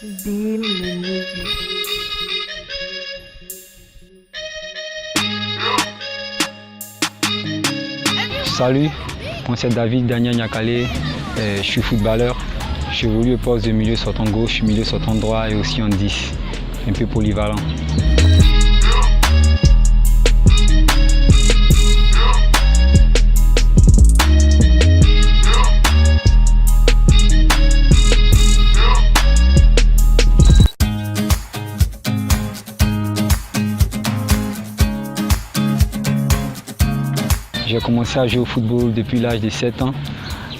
Beam the music. Salut, moi c'est David Daniel Nyakale, je suis footballeur. J'évolue au poste de milieu sortant gauche, milieu sortant droit et aussi en 10, un peu polyvalent. J'ai commencé à jouer au football depuis l'âge de 7 ans,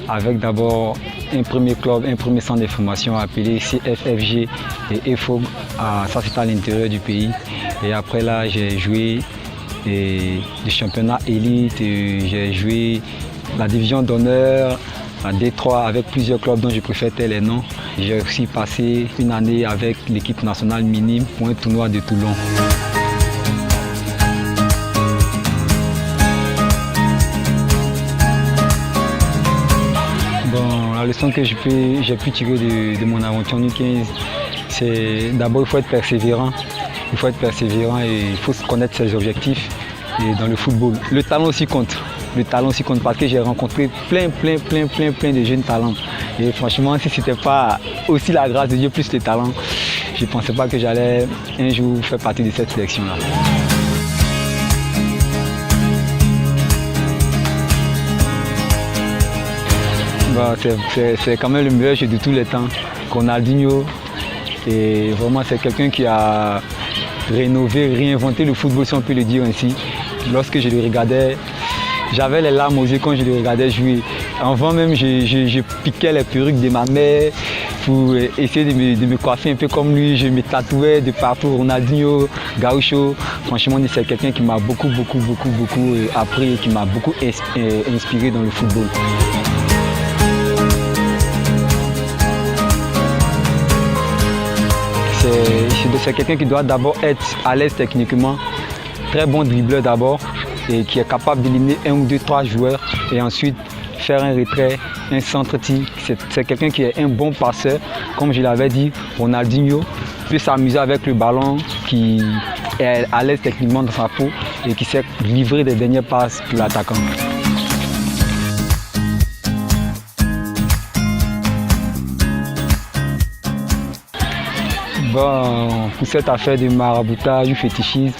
avec d'abord un premier club, un premier centre de formation appelé CFFG et EFOG. Ça c'était à l'intérieur du pays. Et après là, j'ai joué des championnats élites, j'ai joué la division d'honneur à Détroit avec plusieurs clubs dont je préfère taire les noms. J'ai aussi passé une année avec l'équipe nationale minime pour un tournoi de Toulon. La leçon que j'ai pu tirer de mon aventure en U15, c'est d'abord il faut être persévérant. Il faut être persévérant et il faut connaître ses objectifs. Et dans le football, le talent aussi compte. Le talent aussi compte parce que j'ai rencontré plein de jeunes talents. Et franchement, si ce n'était pas aussi la grâce de Dieu plus le talent, je ne pensais pas que j'allais un jour faire partie de cette sélection-là. C'est quand même le meilleur jeu de tous les temps, Ronaldinho. Et vraiment, c'est quelqu'un qui a rénové, réinventé le football, si on peut le dire ainsi. Lorsque je le regardais, j'avais les larmes aux yeux quand je le regardais jouer. Avant même, je piquais les perruques de ma mère pour essayer de me coiffer un peu comme lui. Je me tatouais de partout, Ronaldinho, Gaucho. Franchement, c'est quelqu'un qui m'a beaucoup appris et qui m'a beaucoup inspiré dans le football. C'est quelqu'un qui doit d'abord être à l'aise techniquement, très bon dribbleur d'abord et qui est capable d'éliminer 1 ou 2, 3 joueurs et ensuite faire un retrait, un centre-tir. C'est quelqu'un qui est un bon passeur, comme je l'avais dit, Ronaldinho peut s'amuser avec le ballon, qui est à l'aise techniquement dans sa peau et qui sait livrer des dernières passes pour l'attaquant. Bon, pour cette affaire de maraboutage ou fétichisme,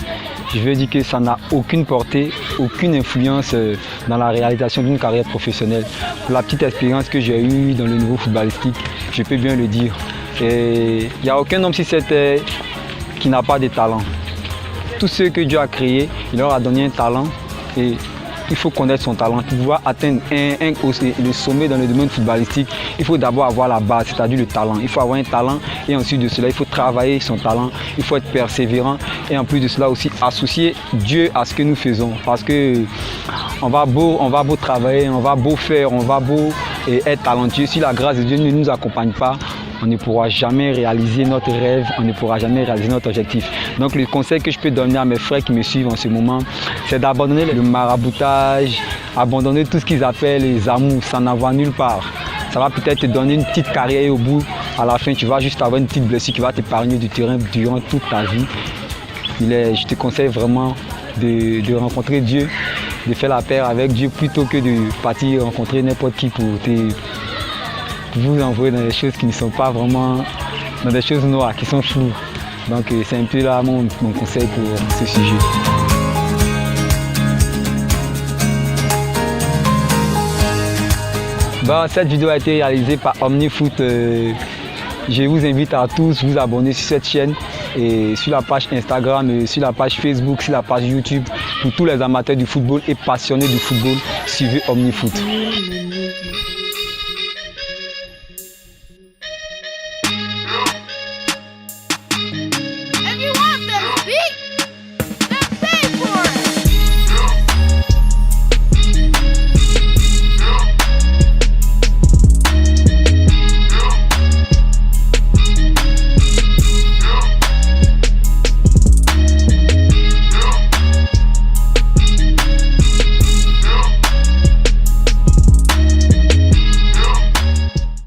je veux dire que ça n'a aucune portée, aucune influence dans la réalisation d'une carrière professionnelle. Pour la petite expérience que j'ai eue dans le niveau footballistique, je peux bien le dire. Et il n'y a aucun homme sur cette terre qui n'a pas de talent. Tous ceux que Dieu a créés, il leur a donné un talent et il faut connaître son talent. Pour pouvoir atteindre le sommet dans le domaine footballistique, il faut d'abord avoir la base, c'est-à-dire le talent. Il faut avoir un talent et ensuite de cela, il faut travailler son talent, il faut être persévérant et en plus de cela aussi associer Dieu à ce que nous faisons. Parce que on va beau travailler, on va beau faire, on va beau être talentueux. Si la grâce de Dieu ne nous accompagne pas, on ne pourra jamais réaliser notre rêve, on ne pourra jamais réaliser notre objectif. Donc le conseil que je peux donner à mes frères qui me suivent en ce moment, c'est d'abandonner le maraboutage, abandonner tout ce qu'ils appellent les amours, ça n'en va nulle part. Ça va peut-être te donner une petite carrière et au bout, à la fin, tu vas juste avoir une petite blessure qui va t'épargner du terrain durant toute ta vie. Je te conseille vraiment de rencontrer Dieu, de faire la paix avec Dieu plutôt que de partir rencontrer n'importe qui pour vous envoyer dans des choses qui ne sont pas vraiment, dans des choses noires, qui sont floues. Donc c'est un peu là mon conseil pour ce sujet. Bon, cette vidéo a été réalisée par OmniFoot. Je vous invite à tous vous abonner sur cette chaîne et sur la page Instagram, sur la page Facebook, sur la page YouTube. Pour tous les amateurs du football et passionnés du football, suivez OmniFoot.